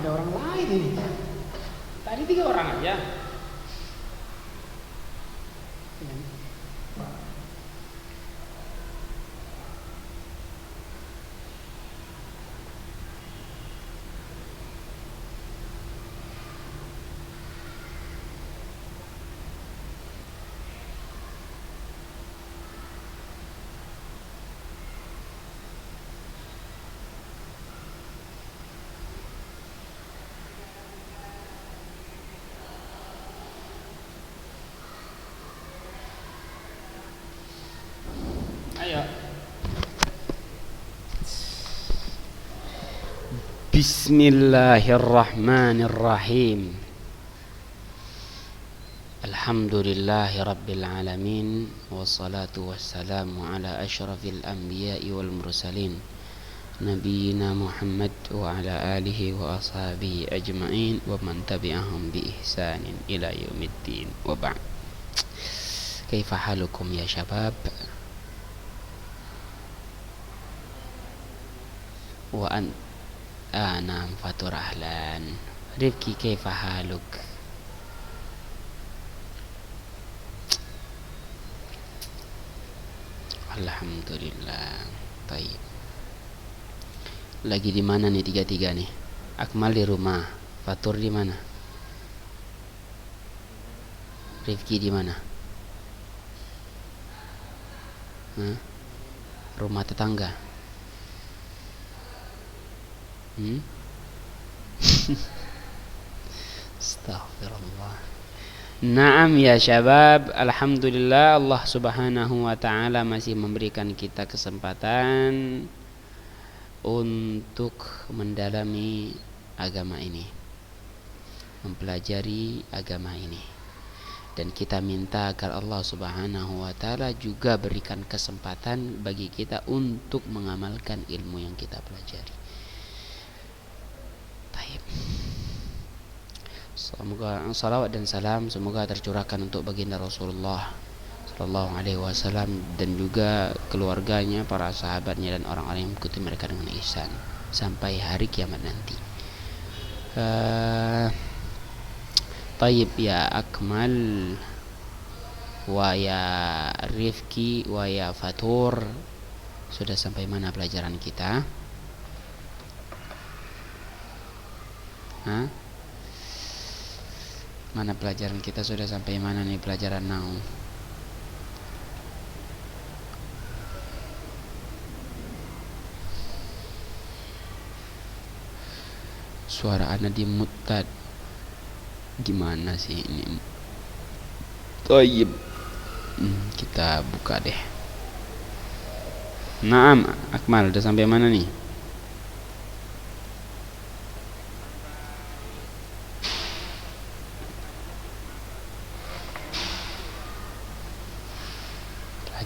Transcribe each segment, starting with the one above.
ada orang lain ini. Tadi 3 orang aja. Ayo. Bismillahirrahmanirrahim. Alhamdulillahi rabbil alamin. Wassalatu wassalamu ala asyrafil anbiya'i wal mursalin, Nabiyyina Muhammad wa ala alihi wa ashabihi ajma'in wa man tabi'ahum bi ihsanin ila yaumiddin. Wa ba'd. Kaifa halukum ya syabab? Wa anam fatur ahlan. Rifki kaifa haluk? Alhamdulillah. Baik. Lagi di mana nih 3 nih? Akmal di rumah. Fatur di mana? Rifki di mana? Rumah tetangga. Astaghfirullah. Naam ya syabab, alhamdulillah Allah Subhanahu wa taala masih memberikan kita kesempatan untuk mendalami agama ini, mempelajari agama ini. Dan kita minta agar Allah Subhanahu wa taala juga berikan kesempatan bagi kita untuk mengamalkan ilmu yang kita pelajari. Semoga salawat dan salam semoga tercurahkan untuk baginda Rasulullah sallallahu alaihi wasallam dan juga keluarganya, para sahabatnya dan orang-orang yang mengikuti mereka dengan ihsan sampai hari kiamat nanti. Tayyib ya Akmal wa ya Rifki wa ya Fatur, sudah sampai mana pelajaran kita? Mana pelajaran kita sudah sampai mana nih pelajaran nahu? Suara ana dimutad. Gimana sih ini? Tayyib. Kita buka deh. Naam, Akmal udah sampai mana nih?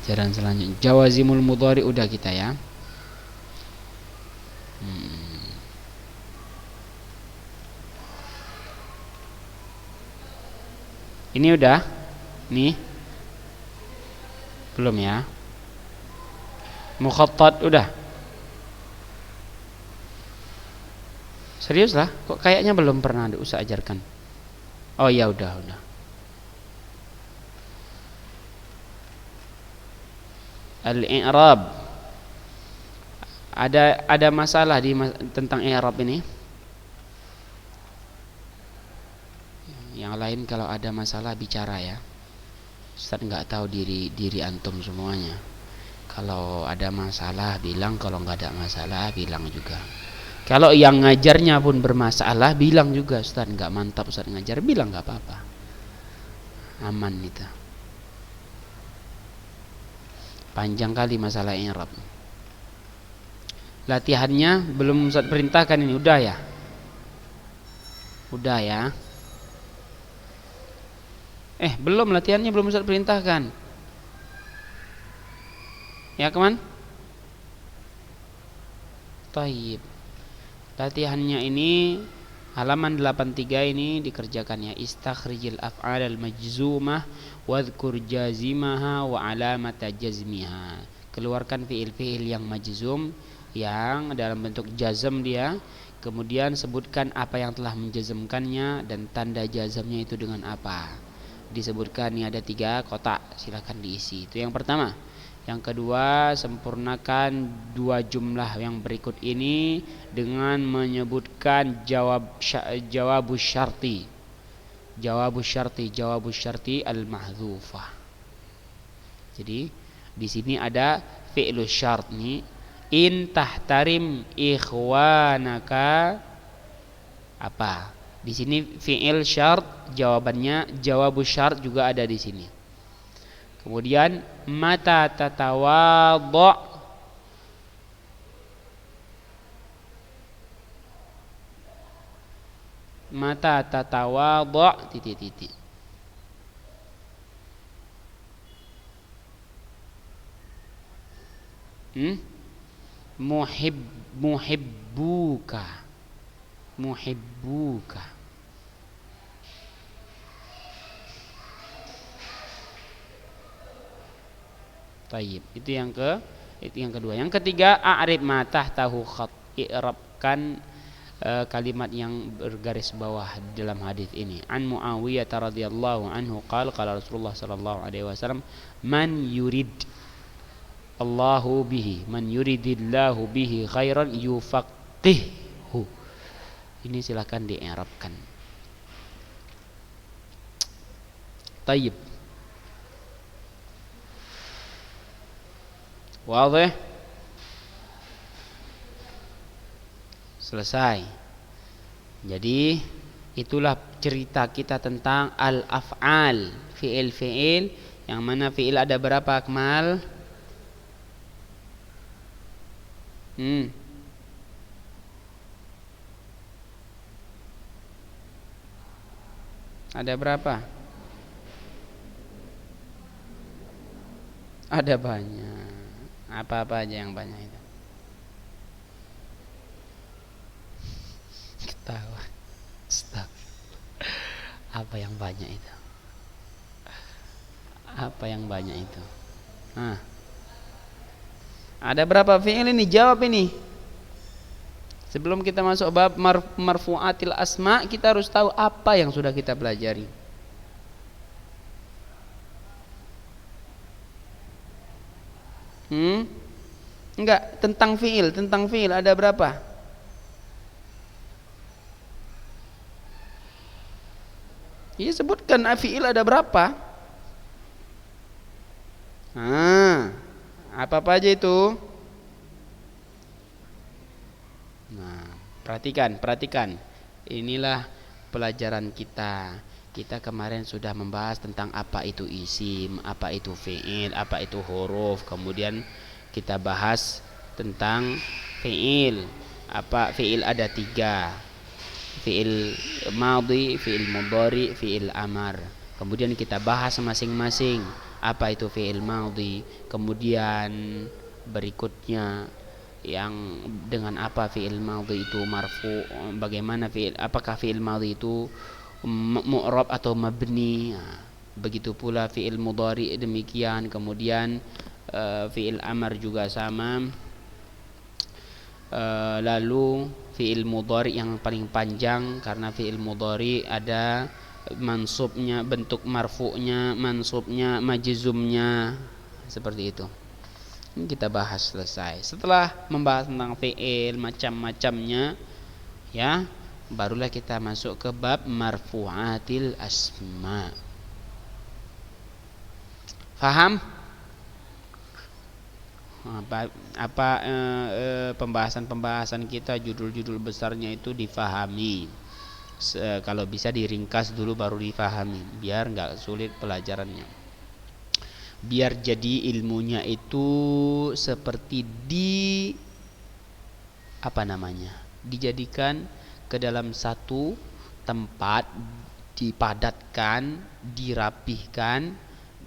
Pelajaran selanjutnya jawazimul mudhari udah kita ya. Ini udah? Nih? Belum ya? Mukhattat udah? Serius lah? Kok kayaknya belum pernah usah ajarkan. Oh ya udah. Al-i'rab. Ada masalah tentang i'rab ini? Yang lain kalau ada masalah bicara ya. Ustaz nggak tahu diri antum semuanya. Kalau ada masalah bilang, kalau nggak ada masalah bilang juga. Kalau yang ngajarnya pun bermasalah bilang juga, Ustaz nggak mantap Ustaz ngajar, bilang nggak apa-apa. Aman itu. Panjang kali masalah i'rab. Latihannya belum Ustaz perintahkan ini, udah ya? Udah ya? Belum, latihannya belum Ustaz perintahkan. Ya kawan? Taib. Latihannya ini halaman 83 ini dikerjakan ya. Istakhrijil af'alal majzumah wadhkur jazimaha wa alamata jazmiha. Keluarkan fiil-fiil yang majzum, yang dalam bentuk jazm dia, Kemudian sebutkan apa yang telah menjazmkannya dan tanda jazmnya itu dengan apa. Disebutkan ini ada 3 kotak, silakan diisi. Itu yang pertama. Yang kedua, sempurnakan 2 jumlah yang berikut ini dengan menyebutkan jawabus syarti. Jawabus syarti al-mahdzufah. Jadi di sini ada fi'lus syart nih. In tahtarim ikhwanaka apa? Di sini fi'il syart, jawabannya jawabus syart juga ada di sini. Kemudian mata tatawadha, mata tatawadha titik-titik. Muhibbuka. Tayyib. Itu yang kedua. Yang ketiga, a'rib ma tahtahu khat. I'rabkan kalimat yang bergaris bawah dalam hadis ini. An Muawiyah radhiyallahu anhu qala Rasulullah sallallahu alaihi wasallam, man yuridillahu bihi khairan yufaqihhu. Ini silakan di-i'rabkan. Tayyib. Wadih? Selesai. Jadi itulah cerita kita tentang al-af'al, fi'il. Yang mana fi'il ada berapa, Akmal? Ada berapa? Ada banyak. Apa-apa aja yang banyak itu? Ketawa. Stop. Apa yang banyak itu? Ada berapa fi'il ini? Jawab ini. Sebelum kita masuk bab marfu'atil asma, kita harus tahu apa yang sudah kita pelajari. Enggak, tentang fi'il ada berapa? Iya, sebutkan fi'il ada berapa? Apa aja itu? Nah, perhatikan. Inilah pelajaran kita. Kita kemarin sudah membahas tentang apa itu isim, apa itu fi'il, apa itu huruf. Kemudian kita bahas tentang fi'il. Apa fi'il ada 3. Fi'il madhi, fi'il mudhari, fi'il amar. Kemudian kita bahas masing-masing. Apa itu fi'il madhi? Kemudian berikutnya yang dengan apa fi'il madhi itu marfu, bagaimana apakah fi'il madhi itu mu'rab atau mabni. Begitu pula fi'il mudhari demikian. Kemudian fi'il amar juga sama. Lalu fi'il mudhari yang paling panjang, karena fi'il mudhari ada mansubnya, bentuk marfu'nya, mansubnya, majzumnya, seperti itu. Ini kita bahas selesai. Setelah membahas tentang fi'il macam-macamnya, ya, barulah kita masuk ke bab marfu'atil asma. Faham? Pembahasan kita, judul-judul besarnya itu difahami. Kalau bisa diringkas dulu baru difahami, biar nggak sulit pelajarannya. Biar jadi ilmunya itu seperti dijadikan ke dalam satu tempat, dipadatkan, dirapihkan,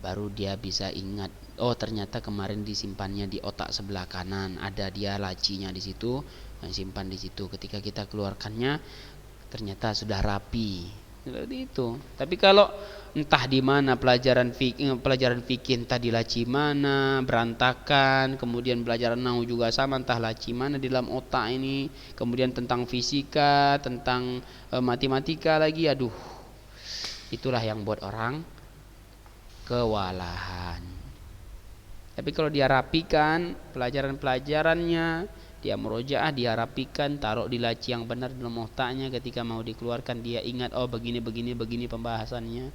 baru dia bisa ingat. Oh, ternyata kemarin disimpannya di otak sebelah kanan, ada dia lacinya di situ, simpan di situ. Ketika kita keluarkannya, ternyata sudah rapi. Seperti itu. Tapi kalau entah di mana pelajaran fikih entah di laci mana berantakan, kemudian pelajaran nahwu juga sama entah laci mana di dalam otak ini, kemudian tentang fisika, tentang matematika lagi, aduh, itulah yang buat orang kewalahan. Tapi kalau dia rapikan pelajaran-pelajarannya, dia murojaah, dia rapikan, taruh di laci yang benar dalam otaknya, ketika mau dikeluarkan dia ingat, oh begini pembahasannya.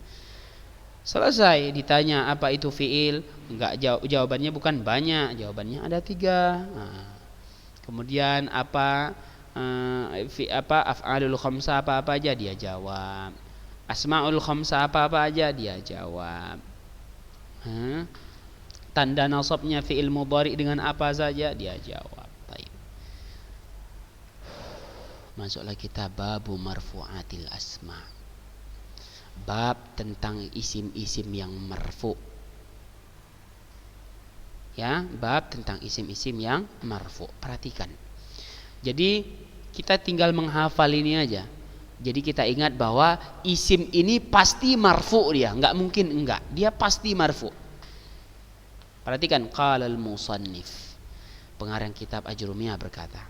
Selesai ditanya apa itu fiil, enggak, jawabannya bukan banyak, jawabannya ada 3. Nah, kemudian apa af'alul khamsah apa aja dia jawab, asmaul khamsah apa aja dia jawab. Tanda nasabnya fiil mudhari dengan apa saja dia jawab. Baik. Masuklah kita babu marfu'atil asma. Bab tentang isim-isim yang marfu. Ya, bab tentang isim-isim yang marfu. Perhatikan. Jadi kita tinggal menghafal ini aja. Jadi kita ingat bahwa isim ini pasti marfu dia, enggak mungkin enggak. Dia pasti marfu. Perhatikan, qala al-musannif, pengarang kitab Ajrumiyah berkata,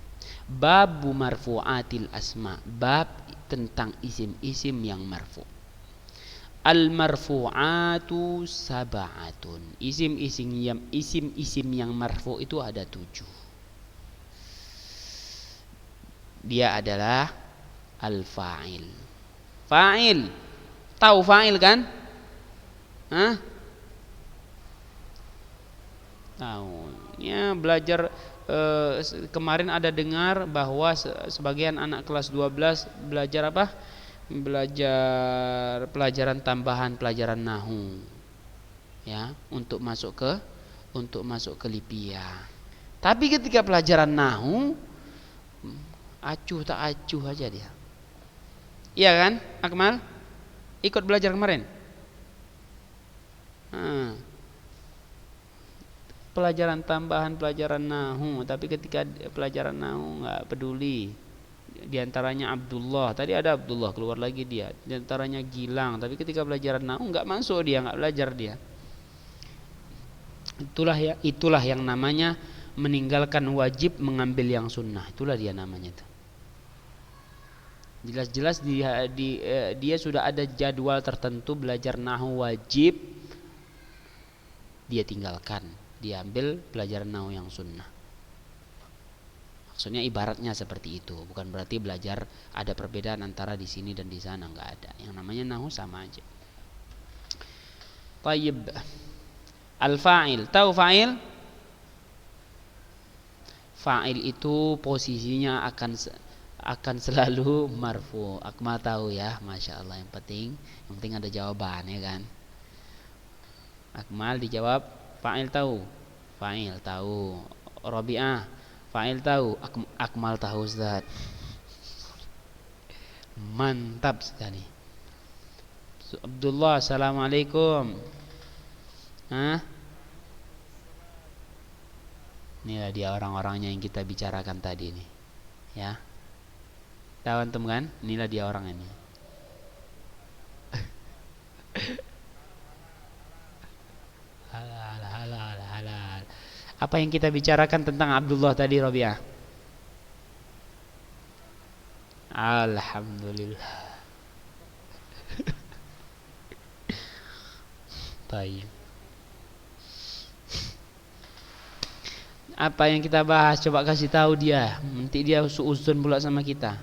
babu marfu'atil asma, bab tentang isim-isim yang marfu. Al-marfu'atu sab'atun, isim-isim yang marfu itu ada 7. Dia adalah al-fa'il. Fa'il, tahu fa'il kan? Tahu. Ya, belajar kemarin ada dengar bahwa sebagian anak kelas 12 belajar apa? Belajar pelajaran tambahan, pelajaran nahwu. Ya, untuk masuk ke Lipia. Tapi ketika pelajaran nahwu acuh tak acuh aja dia. Iya kan, Akmal? Ikut belajar kemarin? Pelajaran tambahan, pelajaran nahwu, tapi ketika pelajaran nahwu nggak peduli. Di antaranya Abdullah, tadi ada Abdullah keluar lagi dia. Di antaranya Gilang, tapi ketika pelajaran nahwu nggak masuk dia, nggak belajar dia. Itulah yang namanya meninggalkan wajib mengambil yang sunnah. Itulah dia namanya itu. Jelas-jelas dia sudah ada jadwal tertentu belajar nahwu wajib, dia tinggalkan. Dia ambil pelajaran nahwu yang sunnah. Maksudnya ibaratnya seperti itu, bukan berarti belajar ada perbedaan antara di sini dan di sana, enggak ada. Yang namanya nahwu sama aja. Tayyib. Al-fa'il, tahu fa'il? Fa'il itu posisinya akan selalu marfu. Akmal tahu ya, masya Allah. Yang penting ada jawabannya kan. Akmal dijawab fa'il tahu. Fa'il tahu. Rabi'ah, fa'il tahu. Akmal tahu Ustaz. Mantap sekali. Abdullah, assalamualaikum. Inilah dia orang-orangnya yang kita bicarakan tadi nih. Ya. Tahu antum kan? Inilah dia orang ini. Halal. Apa yang kita bicarakan tentang Abdullah tadi, Rabi'ah? Alhamdulillah. Baik. Apa yang kita bahas? Coba kasih tahu dia. Nanti dia suuzon pula sama kita.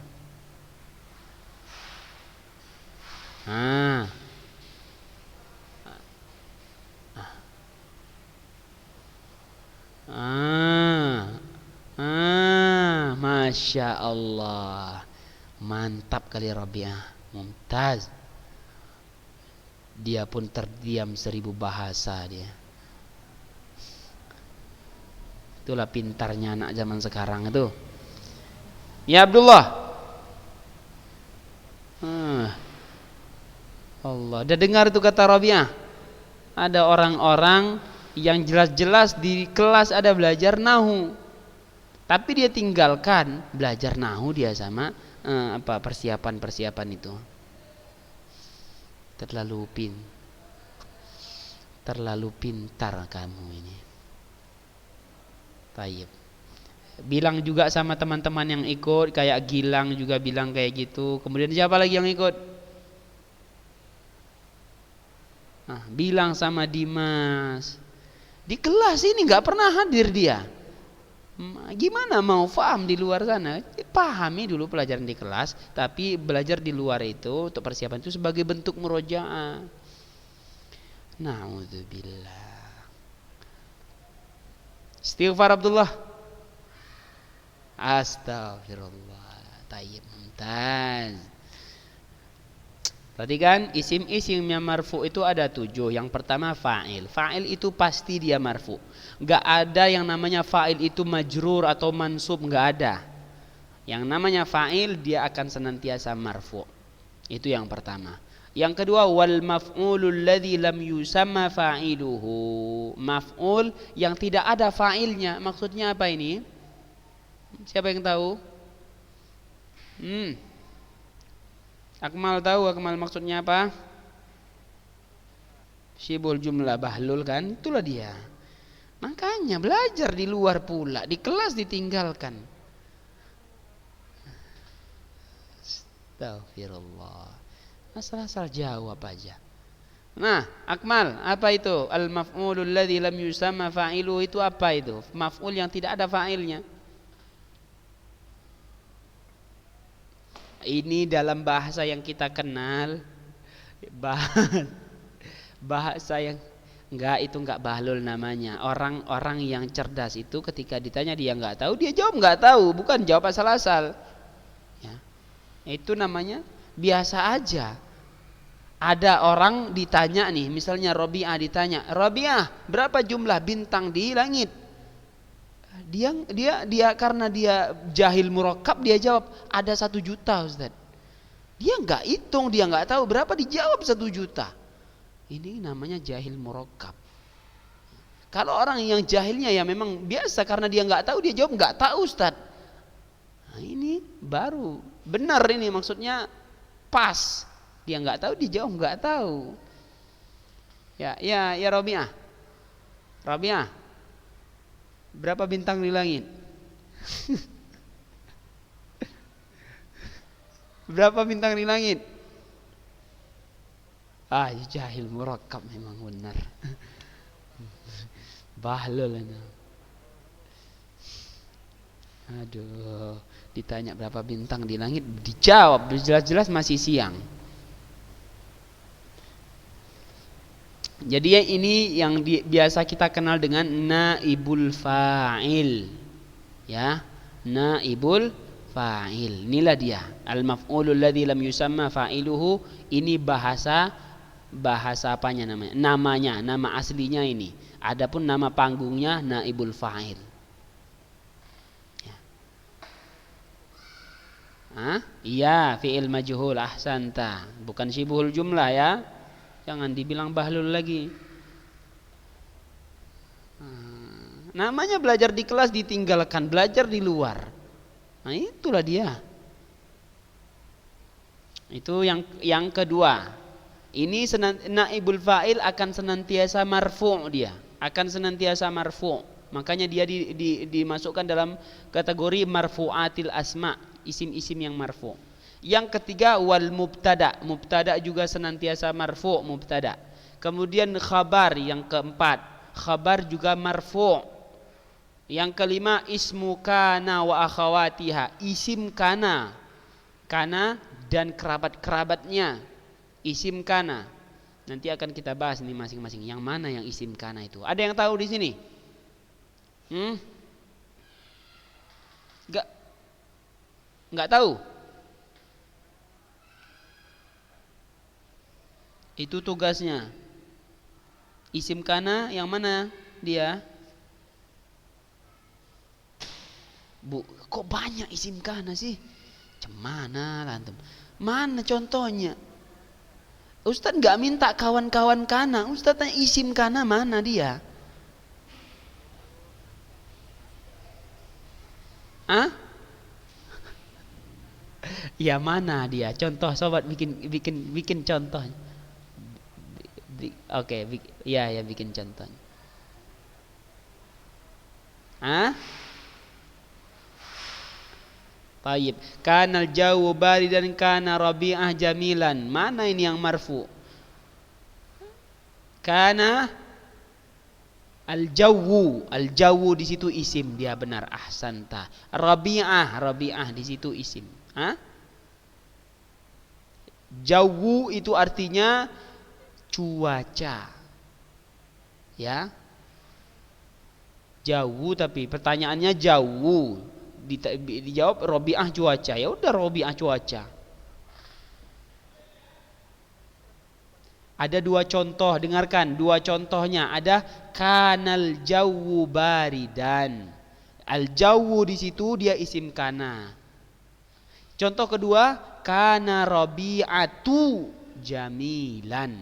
Masya Allah. Mantap kali Rabi'ah. Mumtaz. Dia pun terdiam 1000 bahasa dia. Itulah pintarnya anak zaman sekarang itu. Ya Abdullah. Allah. Udah dengar itu kata Rabi'ah? Ada orang-orang yang jelas-jelas di kelas ada belajar nahwu, tapi dia tinggalkan belajar nahwu dia sama persiapan itu. Terlalu terlalu pintar kamu ini. Tayyib. Bilang juga sama teman-teman yang ikut, kayak Gilang juga bilang kayak gitu. Kemudian siapa lagi yang ikut? Nah, bilang sama Dimas. Di kelas ini nggak pernah hadir dia. Gimana mau paham di luar sana? Pahami dulu pelajaran di kelas, tapi belajar di luar itu untuk persiapan itu sebagai bentuk murojaah. Na'udzubillah. Istighfar Abdullah. Astagfirullah. Tayyib, mumtaz. Tadi kan isim-isim yang marfu itu ada 7. Yang pertama fa'il. Fa'il itu pasti dia marfu. Gak ada yang namanya fa'il itu majrur atau mansub, gak ada. Yang namanya fa'il dia akan senantiasa marfu. Itu yang pertama. Yang kedua, wal maf'ulul ladzi lam yusamma fa'iluhu. Maf'ul yang tidak ada fa'ilnya. Maksudnya apa ini? Siapa yang tahu? Akmal tahu, Akmal maksudnya apa? Syibul jumlah, bahlul kan? Itulah dia. Makanya belajar di luar pula, di kelas ditinggalkan. Astagfirullah. Asal-asal jawab aja. Nah, Akmal, apa itu? Al-maf'ulul ladzi lam yusamma fa'iluhu itu apa itu? Maf'ul yang tidak ada fa'ilnya. Ini dalam bahasa yang kita kenal, bahasa yang enggak bahlul namanya. Orang-orang yang cerdas itu ketika ditanya dia enggak tahu, dia jawab enggak tahu, bukan jawab asal-asal. Ya. Itu namanya biasa aja. Ada orang ditanya nih, misalnya Robi'ah ditanya, Robi'ah berapa jumlah bintang di langit? Dia karena dia jahil murakkab, dia jawab ada 1 juta Ustaz. Dia nggak hitung, dia nggak tahu berapa, dijawab 1 juta. Ini namanya jahil murakkab. Kalau orang yang jahilnya ya memang biasa, karena dia nggak tahu dia jawab nggak tahu Ustaz. Nah, ini baru benar, ini maksudnya pas. Dia nggak tahu, dia jawab nggak tahu. Ya Robi'ah. Berapa bintang di langit? Berapa bintang di langit? Jahil murakkab memang benar. Bahlul ini. Aduh, ditanya berapa bintang di langit, dijawab jelas-jelas masih siang. Jadi ini yang biasa kita kenal dengan naibul fa'il. Ya, naibul fa'il. Inilah dia. Al-maf'ulul ladzi lam yusamma fa'iluhu. Ini bahasa apanya namanya? Nama aslinya ini. Adapun nama panggungnya naibul fa'il. Ya. Iya, fi'il majhul, ahsanta. Bukan syibhul jumlah ya. Jangan dibilang bahlul lagi. Namanya belajar di kelas ditinggalkan, belajar di luar. Nah, itulah dia. Itu yang kedua. Ini naibul fa'il akan senantiasa marfu' dia. Akan senantiasa marfu'. Makanya dia dimasukkan dalam kategori marfu'atil asma', isim-isim yang marfu'. Yang ketiga wal mubtada. Mubtada juga senantiasa marfu' mubtada. Kemudian khabar yang keempat. Khabar juga marfu'. Yang kelima ismu kana wa akhawatiha. Isim kana. Kana dan kerabat-kerabatnya. Isim kana. Nanti akan kita bahas ini masing-masing. Yang mana yang isim kana itu? Ada yang tahu di sini? Enggak tahu? Itu tugasnya. Isim kana yang mana dia? Bu, kok banyak isim kana sih? Cemana lantum? Mana contohnya? Ustaz nggak minta kawan-kawan kana. Ustaz tanya isim kana mana dia? Ya mana dia? Contoh sobat bikin contohnya. Oke, ya bikin contohnya. Ah? Tayyib. Kanal jawu baridan kana rabi'ah jamilan. Mana ini yang marfu? Kana al-jawu di situ isim, dia benar, ahsanta. Rabi'ah di situ isim. Hah? Jawu itu artinya cuaca. Ya. Jawu, tapi pertanyaannya jawu. Dijawab Rabi'ah cuaca. Ya udah Rabi'ah cuaca. Ada dua contoh, dengarkan dua contohnya. Ada kanal jawu baridan. Al jawu di situ dia isim kana. Contoh kedua, kana rabi'atu jamilan.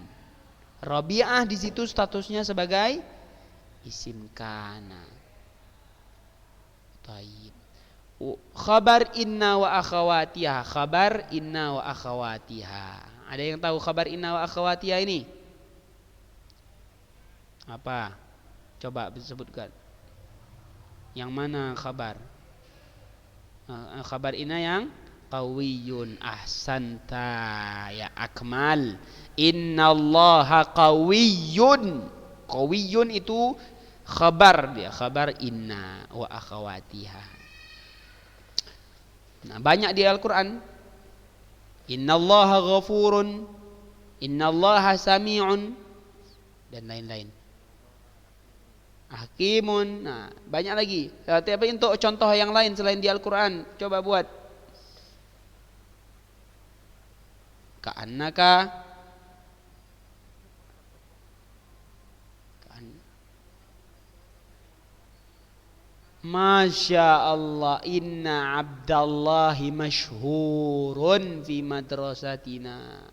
Rabi'ah di situ statusnya sebagai isim kana. Taib. Khabar inna wa akhawatiha. Khabar inna wa akhawatiha. Ada yang tahu khabar inna wa akhawatiha ini? Apa? Coba sebutkan. Yang mana khabar? Khabar inna yang qawiyun, ahsanta ya akmal. Innallaha qawiyun. Qawiyun itu khabar dia, khabar inna wa akhawatiha. Nah, banyak di Al-Qur'an. Innallaha ghafurun, innallaha sami'un, dan lain-lain. Hakimun. Nah, banyak lagi. Tapi untuk contoh yang lain selain di Al-Qur'an, coba buat. Ka'annaka, Masya Allah, inna abdallahi masyhurun fi madrasatina.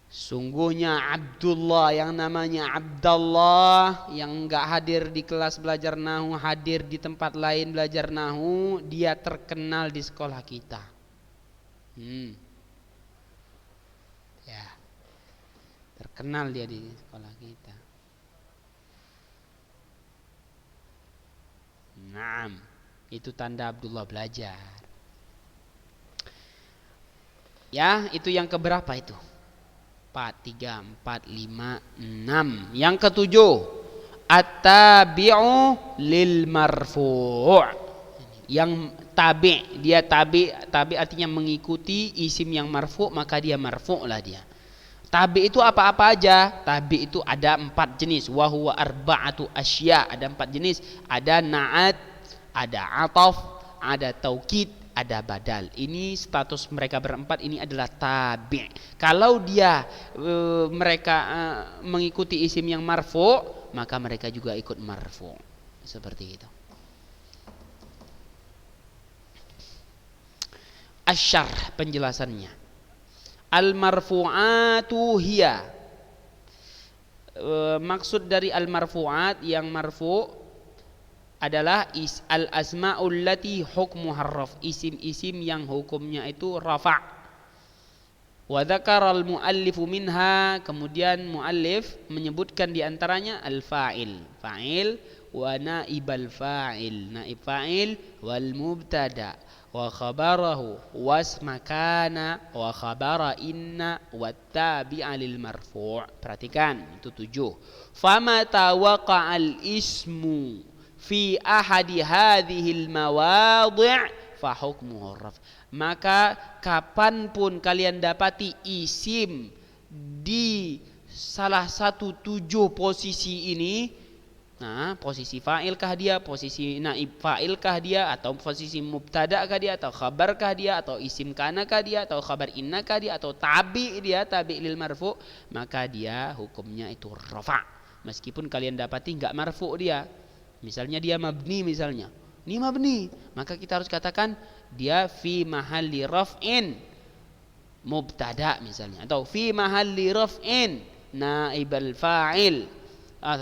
Sungguhnya Abdullah, yang namanya Abdullah, yang enggak hadir di kelas belajar nahu, hadir di tempat lain belajar nahu, dia terkenal di sekolah kita. Ya, terkenal dia di sekolah kita. Naam, itu tanda Abdullah belajar. Ya, itu yang keberapa itu? 4, 3, 4, 5, 6. Yang ketujuh, at-tabi'u lil marfu'. Yang tabi', dia tabi artinya mengikuti isim yang marfu', maka dia marfu' lah dia. Tabi itu apa-apa aja. Tabi itu ada 4 jenis. Wa huwa arba'atu asya. Ada 4 jenis. Ada na'at, ada ataf, ada taukid, ada badal. Ini status mereka berempat ini adalah tabi'. Kalau dia mereka mengikuti isim yang marfu', maka mereka juga ikut marfu'. Seperti itu. Asyarh, penjelasannya. Al-marfu'atu hiya. Maksud dari al-marfu'at, yang marfu' adalah al-asma'ul lati hukmuha ar-raf', isim-isim yang hukumnya itu rafa'. Wa dzakara al-muallifu minha, kemudian muallif menyebutkan di antaranya al-fa'il, fa'il, wa naibal fa'il, naib fa'il, wal mubtada, wa khabarahu wasma kana wa khabara inna wa tabi'a lil marfu'. Perhatikan, itu 7. Famata waqa'al ismu fi ahadi hadhil mawadhi' fa hukmuhu raf'. Maka kapanpun kalian dapati isim di salah satu 7 posisi ini, nah, posisi fa'ilkah dia, posisi naib fa'ilkah dia, atau posisi mubtada'kah dia, atau khabarkah dia, atau isim kanakah dia, atau khabar innakah dia, atau tabi dia, tabi lil marfu', maka dia hukumnya itu rafa'. Meskipun kalian dapati enggak marfu' dia. Misalnya dia mabni, misalnya. Ini mabni, maka kita harus katakan dia fi mahalli raf'in mubtada' misalnya, atau fi mahalli raf'in naibal fa'il,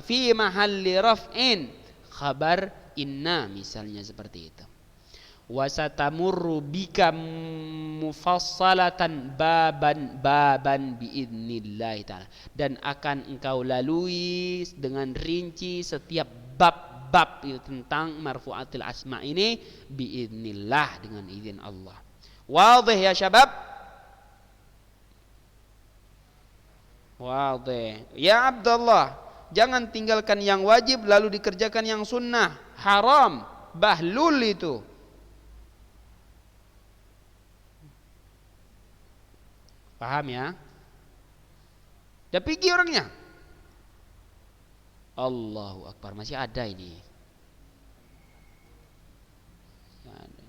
fi mahalli raf'in khabar inna, misalnya seperti itu. wasatamurru bika mufassalatan baban biidznillah ta'ala, dan akan engkau lalui dengan rinci setiap bab-bab itu tentang marfu'atil asma ini biidznillah, dengan izin Allah. Wadih ya syabab? Wadih. Ya Abdullah, jangan tinggalkan yang wajib lalu dikerjakan yang sunnah. Haram, bahlul itu. Paham ya? Udah pergi orangnya. Allahu Akbar, masih ada ini. Ada.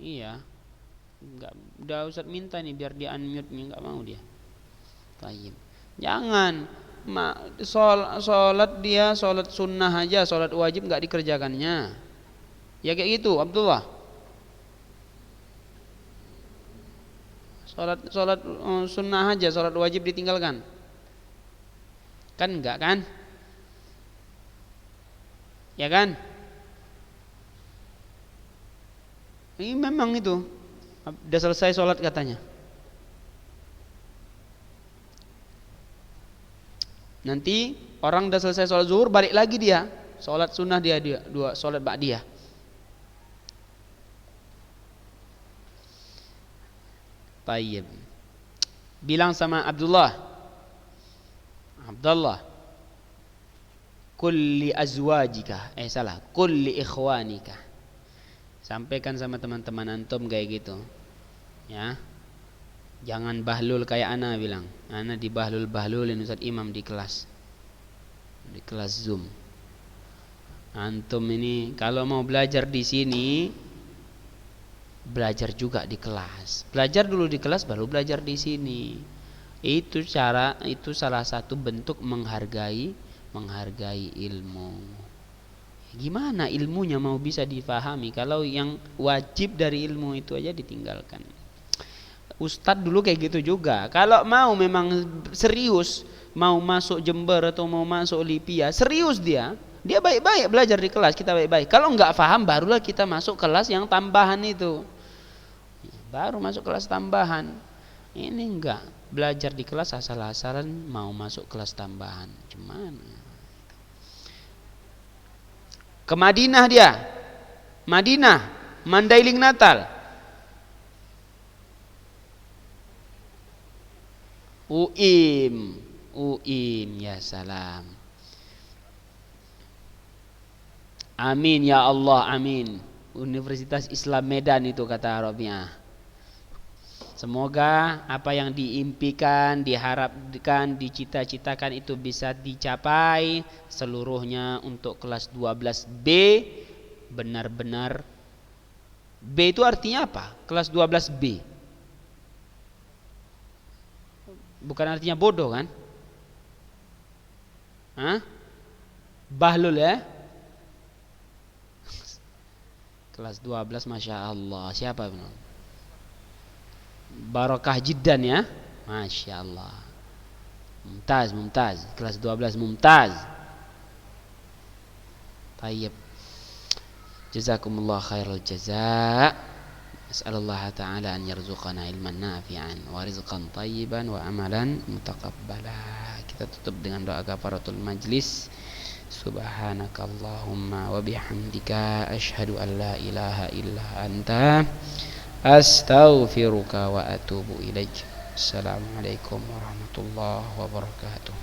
Iya. Enggak, udah Ustaz minta nih biar di unmute nih, enggak mau dia. Tayyib. Jangan sholat dia sholat sunnah aja, sholat wajib enggak dikerjakannya. Ya kayak gitu Abdullah. Sholat sunnah aja, sholat wajib ditinggalkan. Kan enggak kan? Ya kan? Ini memang itu. Udah selesai sholat katanya. Nanti orang udah selesai sholat zuhur balik lagi dia. Sholat sunnah dia dua sholat ba'diyah. Tayyib. Bilang sama Abdullah, kulli azwajika, kulli ikhwanika. Sampaikan sama teman-teman antum kayak gitu. Ya. Jangan bahlul kayak ana bilang. Ana dibahlul-bahlulin Ustaz Imam di kelas. Di kelas Zoom. Antum ini kalau mau belajar di sini, belajar juga di kelas. Belajar dulu di kelas baru belajar di sini. Itu salah satu bentuk menghargai ilmu. Gimana ilmunya mau bisa difahami kalau yang wajib dari ilmu itu aja ditinggalkan? Ustadz dulu kayak gitu juga. Kalau mau memang serius mau masuk Jember atau mau masuk Lipia, serius dia baik-baik belajar di kelas, kita baik-baik. Kalau nggak paham barulah kita masuk kelas yang tambahan itu. Baru masuk kelas tambahan. Ini enggak, belajar di kelas asal-asalan mau masuk kelas tambahan. Gimana? Ke Madinah dia. Madinah, Mandailing Natal. UIM ya salam. Amin ya Allah, amin. Universitas Islam Medan itu kata Rabi'ah. Semoga apa yang diimpikan, diharapkan, dicita-citakan itu bisa dicapai seluruhnya untuk kelas 12B. Benar-benar B itu artinya apa? Kelas 12B. Bukan artinya bodoh kan? Hah? Bahlul ya? Kelas 12 Masya Allah. Siapa benar? Barakah jiddan ya. Masya Allah. Mumtaz. Kelas 12 mumtaz. Tayyib. Jazakumullah khairal jazaa. As'alullah ta'ala an yarzuqana ilman nafi'an wa rizqan tayyiban wa amalan mutaqabbala. Kita tutup dengan doa kafaratul majlis. Subhanakallahumma wa bihamdika asyhadu an la ilaha illa anta astaghfiruka wa atubu ilaik. Assalamualaikum warahmatullahi wabarakatuh.